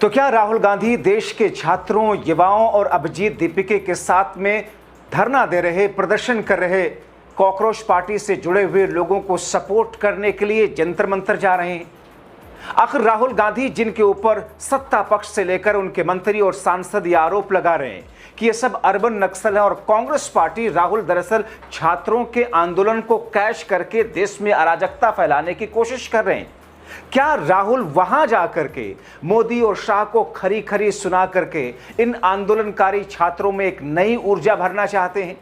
तो क्या राहुल गांधी देश के छात्रों, युवाओं और अभिजीत दीपिके के साथ में धरना दे रहे, प्रदर्शन कर रहे कॉकरोच पार्टी से जुड़े हुए लोगों को सपोर्ट करने के लिए जंतर मंतर जा रहे हैं? आखिर राहुल गांधी, जिनके ऊपर सत्ता पक्ष से लेकर उनके मंत्री और सांसद ये आरोप लगा रहे हैं कि ये सब अर्बन नक्सल है और कांग्रेस पार्टी, राहुल दरअसल छात्रों के आंदोलन को कैश करके देश में अराजकता फैलाने की कोशिश कर रहे हैं। क्या राहुल वहां जाकर के मोदी और शाह को खरी खरी सुना करके इन आंदोलनकारी छात्रों में एक नई ऊर्जा भरना चाहते हैं?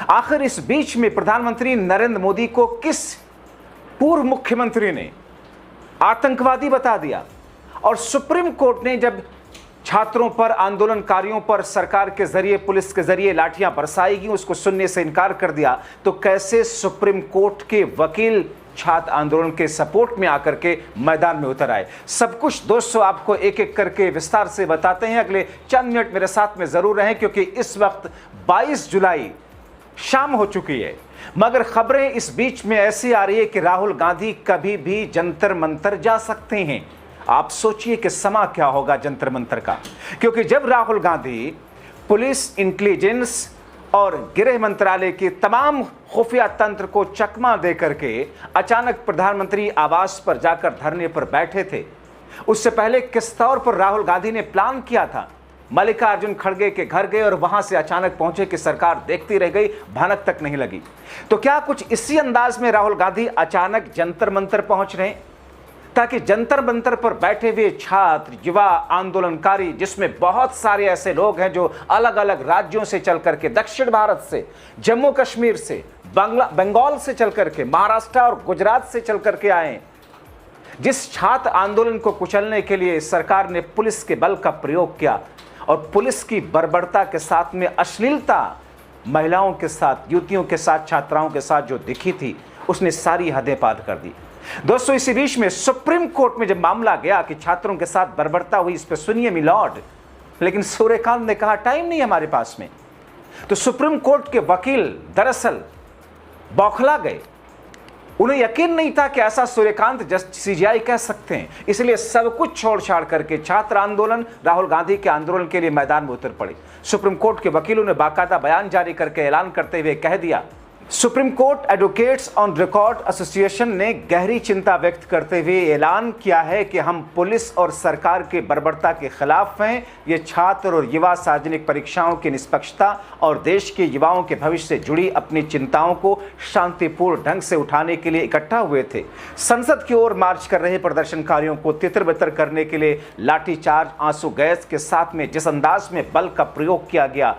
आखिर इस बीच में प्रधानमंत्री नरेंद्र मोदी को किस पूर्व मुख्यमंत्री ने आतंकवादी बता दिया? और सुप्रीम कोर्ट ने जब छात्रों पर, आंदोलनकारियों पर सरकार के जरिए, पुलिस के जरिए लाठियां बरसाई गई, उसको सुनने से इनकार कर दिया, तो कैसे सुप्रीम कोर्ट के वकील छात्र आंदोलन के सपोर्ट में आकर के मैदान में उतर आए? सब कुछ दोस्तों आपको एक एक करके विस्तार से बताते हैं। अगले चंद मिनट मेरे साथ में जरूर रहें, क्योंकि इस वक्त 22 जुलाई शाम हो चुकी है, मगर खबरें इस बीच में ऐसी आ रही है कि राहुल गांधी कभी भी जंतर मंतर जा सकते हैं। आप सोचिए कि समा क्या होगा जंतर मंतर का, क्योंकि जब राहुल गांधी पुलिस, इंटेलिजेंस और गृह मंत्रालय के तमाम खुफिया तंत्र को चकमा दे करके अचानक प्रधानमंत्री आवास पर जाकर धरने पर बैठे थे, उससे पहले किस तौर पर राहुल गांधी ने प्लान किया था? मल्लिकार्जुन खड़गे के घर गए और वहां से अचानक पहुंचे कि सरकार देखती रह गई, भनक तक नहीं लगी। तो क्या कुछ इसी अंदाज में राहुल गांधी अचानक जंतर मंतर पहुंच रहे हैं, ताकि जंतर मंतर पर बैठे हुए छात्र, युवा, आंदोलनकारी, जिसमें बहुत सारे ऐसे लोग हैं जो अलग अलग राज्यों से चल करके, दक्षिण भारत से, जम्मू कश्मीर से, बंगाल से चल करके, महाराष्ट्र और गुजरात से चल करके आए, जिस छात्र आंदोलन को कुचलने के लिए सरकार ने पुलिस के बल का प्रयोग किया और पुलिस की बर्बरता के साथ में अश्लीलता महिलाओं के साथ, युवतियों के साथ, छात्राओं के साथ जो दिखी थी, उसने सारी हदें पार कर दी। दोस्तों, इसी बीच में सुप्रीम कोर्ट में जब मामला गया कि छात्रों के साथ बर्बरता हुई, इस पर सुनिए मिलॉर्ड, लेकिन सूर्यकांत ने कहा टाइम नहीं हमारे पास में। तो सुप्रीम कोर्ट के वकील दरअसल बौखला गए, उन्हें यकीन नहीं था कि ऐसा सूर्यकांत जस्ट सीजीआई कह सकते हैं, इसलिए सब कुछ छोड़ छाड़ करके छात्र आंदोलन, राहुल गांधी के आंदोलन के लिए मैदान में उतर पड़े। सुप्रीम कोर्ट के वकीलों ने बाकायदा बयान जारी करके ऐलान करते हुए कह दिया, supreme court advocates on record association ने गहरी चिंता व्यक्त करते हुए ऐलान किया है कि हम पुलिस और सरकार के बर्बरता के खिलाफ हैं। ये छात्र और युवा सार्वजनिक परीक्षाओं की निष्पक्षता और देश के युवाओं के भविष्य से जुड़ी अपनी चिंताओं को शांतिपूर्ण ढंग से उठाने के लिए इकट्ठा हुए थे। संसद की ओर मार्च कर रहे प्रदर्शनकारियों को तितर बितर करने के लिए लाठीचार्ज, आंसू गैस के साथ में जिस अंदाज में बल का प्रयोग किया गया,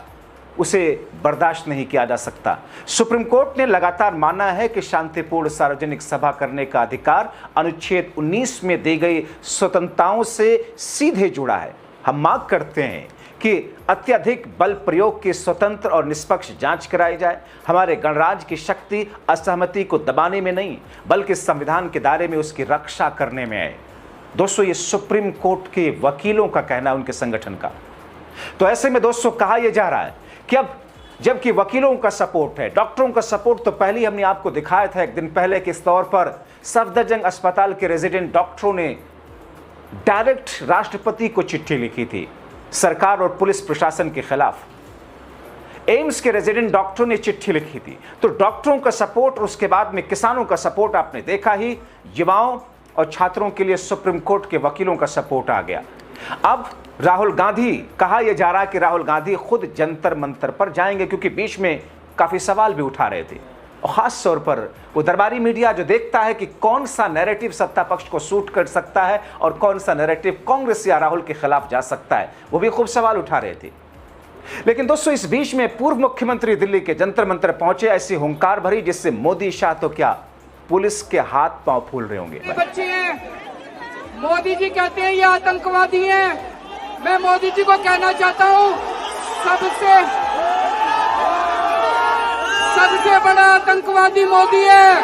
उसे बर्दाश्त नहीं किया जा सकता। सुप्रीम कोर्ट ने लगातार माना है कि शांतिपूर्ण सार्वजनिक सभा करने का अधिकार अनुच्छेद 19 में दी गई स्वतंत्रताओं से सीधे जुड़ा है। हम मांग करते हैं कि अत्यधिक बल प्रयोग की स्वतंत्र और निष्पक्ष जांच कराई जाए। हमारे गणराज्य की शक्ति असहमति को दबाने में नहीं, बल्कि संविधान के दायरे में उसकी रक्षा करने में है। दोस्तों, ये सुप्रीम कोर्ट के वकीलों का कहना है, उनके संगठन का। तो ऐसे में दोस्तों कहा यह जा रहा है कि अब जबकि वकीलों का सपोर्ट है, डॉक्टरों का सपोर्ट तो पहले ही हमने आपको दिखाया था एक दिन पहले, किस तौर पर सफदरजंग अस्पताल के रेजिडेंट डॉक्टरों ने डायरेक्ट राष्ट्रपति को चिट्ठी लिखी थी सरकार और पुलिस प्रशासन के खिलाफ। एम्स के रेजिडेंट डॉक्टरों ने चिट्ठी लिखी थी। तो डॉक्टरों का सपोर्ट और उसके बाद में किसानों का सपोर्ट आपने देखा ही, युवाओं और छात्रों के लिए सुप्रीम कोर्ट के वकीलों का सपोर्ट आ गया। अब राहुल गांधी, कहा यह जा रहा कि राहुल गांधी खुद जंतर मंतर पर जाएंगे, क्योंकि बीच में काफी सवाल भी उठा रहे थे, और खास तौर पर वो दरबारी मीडिया जो देखता है कि कौन सा नैरेटिव सत्ता पक्ष को सूट कर सकता है और कौन सा नैरेटिव कांग्रेस या राहुल के खिलाफ जा सकता है, वो भी खूब सवाल उठा रहे थे। लेकिन दोस्तों, इस बीच में पूर्व मुख्यमंत्री दिल्ली के जंतर मंतर पहुंचे, ऐसी हुंकार भरी जिससे मोदी, शाह तो क्या पुलिस के हाथ पांव फूल रहे होंगे। बच्चे हैं, मोदी जी कहते हैं ये आतंकवादी हैं। मैं मोदी जी को कहना चाहता हूँ, सबसे बड़ा आतंकवादी मोदी है।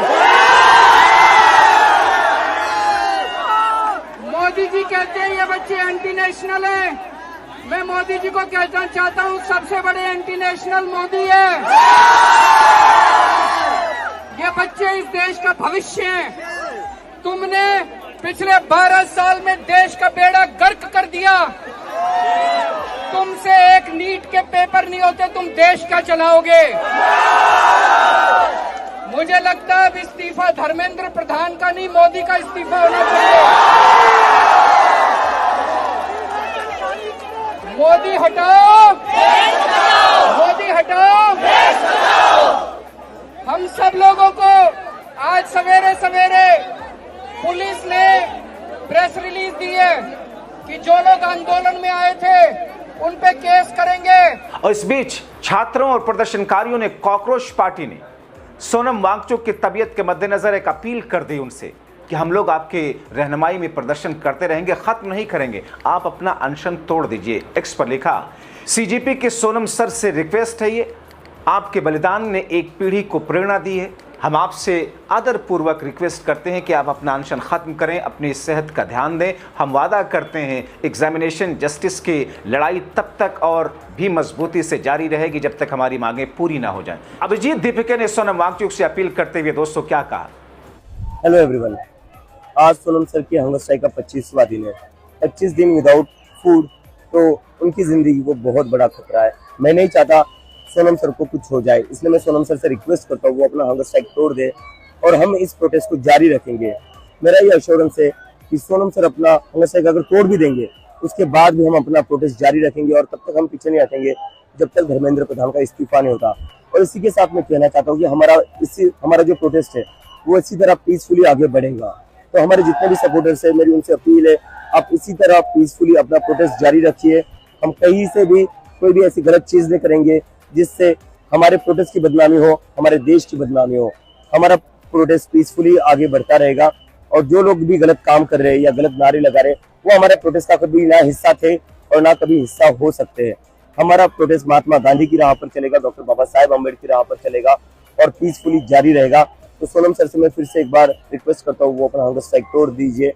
मोदी जी कहते हैं ये बच्चे एंटी नेशनल हैं। मैं मोदी जी को कहना चाहता हूँ, सबसे बड़े एंटी नेशनल मोदी है। ये बच्चे इस देश का भविष्य हैं। तुमने पिछले 12 साल में देश का बेड़ा गर्क कर दिया। तुमसे एक नीट के पेपर नहीं होते, तुम देश क्या चलाओगे? मुझे लगता है अब इस्तीफा धर्मेंद्र प्रधान का नहीं, मोदी का इस्तीफा होना चाहिए। मोदी हटाओ, मोदी हटाओ। हम सब लोगों को आज सवेरे सवेरे पुलिस ने प्रेस रिलीज दी है कि जो लोग आंदोलन में आए थे उन पे केस करेंगे। और इस बीच छात्रों और प्रदर्शनकारियों ने कॉकरोच पार्टी ने सोनम वांगचुक की तबीयत के मद्देनजर एक अपील कर दी उनसे कि हम लोग आपके रहनुमाई में प्रदर्शन करते रहेंगे, खत्म नहीं करेंगे, आप अपना अनशन तोड़ दीजिए। एक्स पर लिखा, सीजीपी के सोनम सर से रिक्वेस्ट है, ये आपके बलिदान ने एक पीढ़ी को प्रेरणा दी है। हम आपसे आदरपूर्वक रिक्वेस्ट करते हैं कि आप अपना अनशन खत्म करें, अपनी सेहत का ध्यान दें। हम वादा करते हैं एग्जामिनेशन जस्टिस की लड़ाई तब तक और भी मजबूती से जारी रहेगी जब तक हमारी मांगें पूरी ना हो जाएं। अभिजीत दीपिका ने सोनम वांगचुक से अपील करते हुए दोस्तों क्या कहा? हेलो एवरीवन, आज सोनम सर की हंगर स्ट्राइक का 25वां दिन है। 25 दिन विदाउट फूड, तो उनकी जिंदगी को बहुत बड़ा खतरा है। मैं नहीं चाहता सोनम सर को कुछ हो जाए, इसलिए मैं सोनम सर से रिक्वेस्ट करता हूँ वो अपना हंगर स्ट्राइक तोड़ दे और हम इस प्रोटेस्ट को जारी रखेंगे। मेरा ये एश्योरेंस है कि सोनम सर अपना हंगर स्ट्राइक अगर तोड़ भी देंगे उसके बाद भी हम अपना प्रोटेस्ट जारी रखेंगे और तब तक हम पीछे नहीं हटेंगे जब तक धर्मेंद्र प्रधान का इस्तीफा नहीं होता। और इसी के साथ मैं कहना चाहता हूँ कि हमारा जो प्रोटेस्ट है वो इसी तरह पीसफुली आगे बढ़ेगा। तो हमारे जितने भी सपोर्टर्स है, मेरी उनसे अपील है आप इसी तरह पीसफुली अपना प्रोटेस्ट जारी रखिए। हम कहीं से भी कोई भी ऐसी गलत चीज नहीं करेंगे जिससे हमारे प्रोटेस्ट की बदनामी हो, हमारे देश की बदनामी हो। हमारा प्रोटेस्ट पीसफुली आगे बढ़ता रहेगा और जो लोग भी गलत काम कर रहे हैं या गलत नारे लगा रहे हैं वो हमारे प्रोटेस्ट का कभी ना हिस्सा थे और ना कभी हिस्सा हो सकते हैं। हमारा प्रोटेस्ट महात्मा गांधी की राह पर चलेगा, डॉक्टर बाबा साहेब अम्बेडकर की राह पर चलेगा और पीसफुली जारी रहेगा। तो सोनम सर से मैं फिर से एक बार रिक्वेस्ट करता हूँ वो अपना हंगर स्ट्राइक तोड़ दीजिए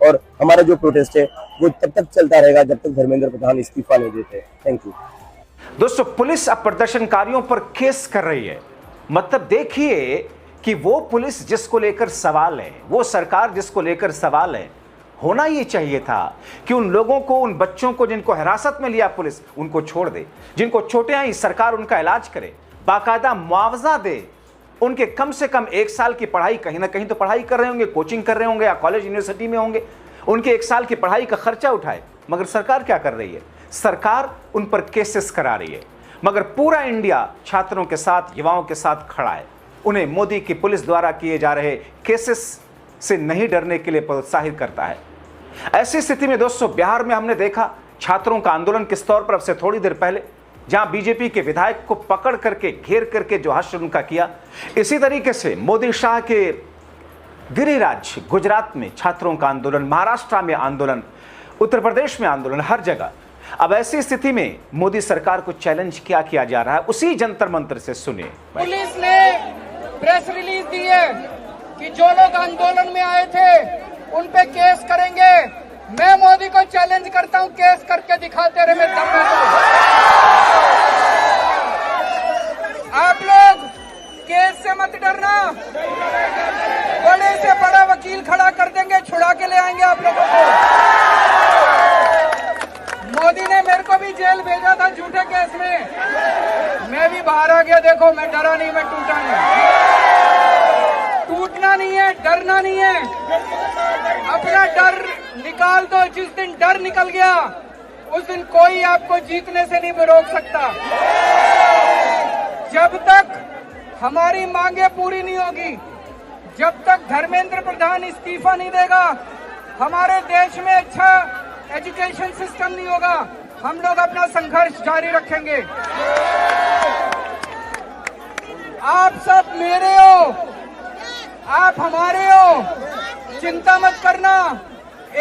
और हमारा जो प्रोटेस्ट है वो तब तक चलता रहेगा जब तक धर्मेंद्र प्रधान इस्तीफा नहीं देते। Thank you. दोस्तों, पुलिस अब प्रदर्शनकारियों पर केस कर रही है। मतलब देखिए कि वो पुलिस जिसको लेकर सवाल है, वो सरकार जिसको लेकर सवाल है, होना ये चाहिए था कि उन लोगों को, उन बच्चों को जिनको हिरासत में लिया पुलिस, उनको छोड़ दे। जिनको चोटें आई सरकार उनका इलाज करे, बाकायदा मुआवजा दे। उनके कम से कम 1 साल की पढ़ाई, कहीं ना कहीं तो पढ़ाई कर रहे होंगे, कोचिंग कर रहे होंगे या कॉलेज यूनिवर्सिटी में होंगे, उनके 1 साल की पढ़ाई का खर्चा उठाए। मगर सरकार क्या कर रही है? सरकार उन पर केसेस करा रही है। मगर पूरा इंडिया छात्रों के साथ, युवाओं के साथ खड़ा है। उन्हें मोदी की पुलिस द्वारा किए जा रहे केसेस से नहीं डरने के लिए प्रोत्साहित करता है। ऐसी स्थिति में दोस्तों, बिहार में हमने देखा छात्रों का आंदोलन किस तौर पर अब से थोड़ी देर पहले, जहां बीजेपी के विधायक को पकड़ करके, घेर करके जो हश्र उनका किया। इसी तरीके से मोदी शाह के गिरिराज गुजरात में छात्रों का आंदोलन, महाराष्ट्र में आंदोलन, उत्तर प्रदेश में आंदोलन, हर जगह। अब ऐसी स्थिति में मोदी सरकार को चैलेंज क्या किया जा रहा है, उसी जंतर मंत्र से सुनिए। पुलिस ने प्रेस रिलीज दी है कि जो लोग आंदोलन में आए थे उन पे केस करेंगे। मैं मोदी को चैलेंज करता हूं, केस करके दिखाते रहे मेरे दम पे। आप लोग केस से मत डरना, बड़े से बड़ा वकील खड़ा कर देंगे, छुड़ा के ले आएंगे आप लोगों को। मोदी ने मेरे को भी जेल भेजा था झूठे केस में, मैं भी बाहर आ गया। देखो, मैं डरा नहीं, मैं टूटा नहीं। टूटना नहीं है, डरना नहीं है, अपना डर निकाल दो। जिस दिन डर निकल गया उस दिन कोई आपको जीतने से नहीं रोक सकता। जब तक हमारी मांगे पूरी नहीं होगी, जब तक धर्मेंद्र प्रधान इस्तीफा नहीं देगा, हमारे देश में अच्छा एजुकेशन सिस्टम नहीं होगा। हम लोग अपना संघर्ष जारी रखेंगे। आप सब मेरे हो, आप हमारे हो, चिंता मत करना।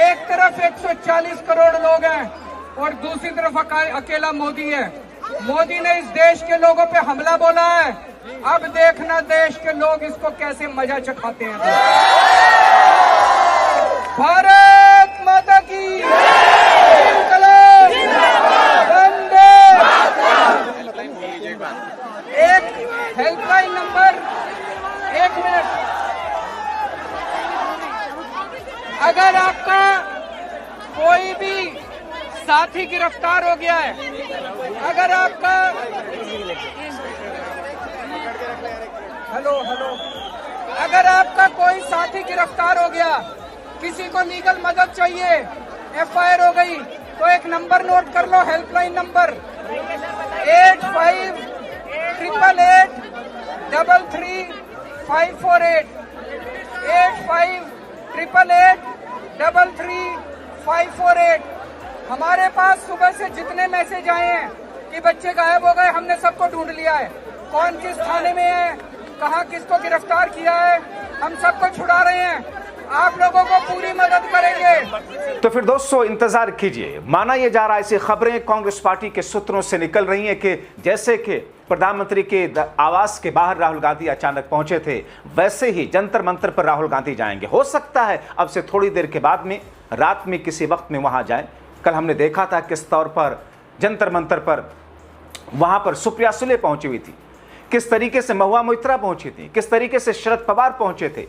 एक तरफ 140 करोड़ लोग हैं और दूसरी तरफ अकेला मोदी है। मोदी ने इस देश के लोगों पे हमला बोला है, अब देखना देश के लोग इसको कैसे मजा चखाते हैं। भारत माता की वंदे। एक हेल्पलाइन नंबर, 1 मिनट, अगर साथी गिरफ्तार हो गया है, अगर आपका हेलो अगर आपका कोई साथी गिरफ्तार हो गया, किसी को लीगल मदद चाहिए, एफआईआर हो गई, तो एक नंबर नोट कर लो, हेल्पलाइन नंबर 8588333548 8588333548। हमारे पास सुबह से जितने मैसेज आए हैं कि बच्चे गायब हो गए, हमने सबको ढूंढ लिया है, कौन किस थाने में है, कहाँ किसको गिरफ्तार किया है, हम सबको छुड़ा रहे हैं, आप लोगों को पूरी मदद करेंगे। तो फिर दोस्तों इंतजार कीजिए, माना यह जा रहा है, ऐसी खबरें कांग्रेस पार्टी के सूत्रों से निकल रही हैं कि जैसे कि प्रधानमंत्री के आवास के बाहर राहुल गांधी अचानक पहुंचे थे, वैसे ही जंतर मंतर पर राहुल गांधी जाएंगे। हो सकता है अब से थोड़ी देर के बाद में रात में किसी वक्त में वहां जाए। कल हमने देखा था किस तौर पर जंतर मंतर पर वहां पर सुप्रिया सुले पहुंची हुई थी, किस तरीके से महुआ मोइत्रा पहुंची थी, किस तरीके से शरद पवार पहुंचे थे,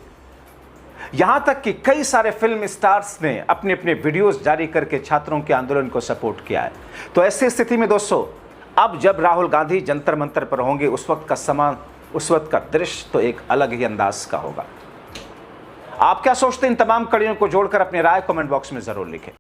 यहां तक कि कई सारे फिल्म स्टार्स ने अपने अपने वीडियोस जारी करके छात्रों के आंदोलन को सपोर्ट किया है। तो ऐसी स्थिति में दोस्तों अब जब राहुल गांधी जंतर मंतर पर होंगे, उस वक्त का समा, उस वक्त का दृश्य तो एक अलग ही अंदाज का होगा। आप क्या सोचते हैं? इन तमाम कड़ियों को जोड़कर अपनी राय कमेंट बॉक्स में जरूर लिखें।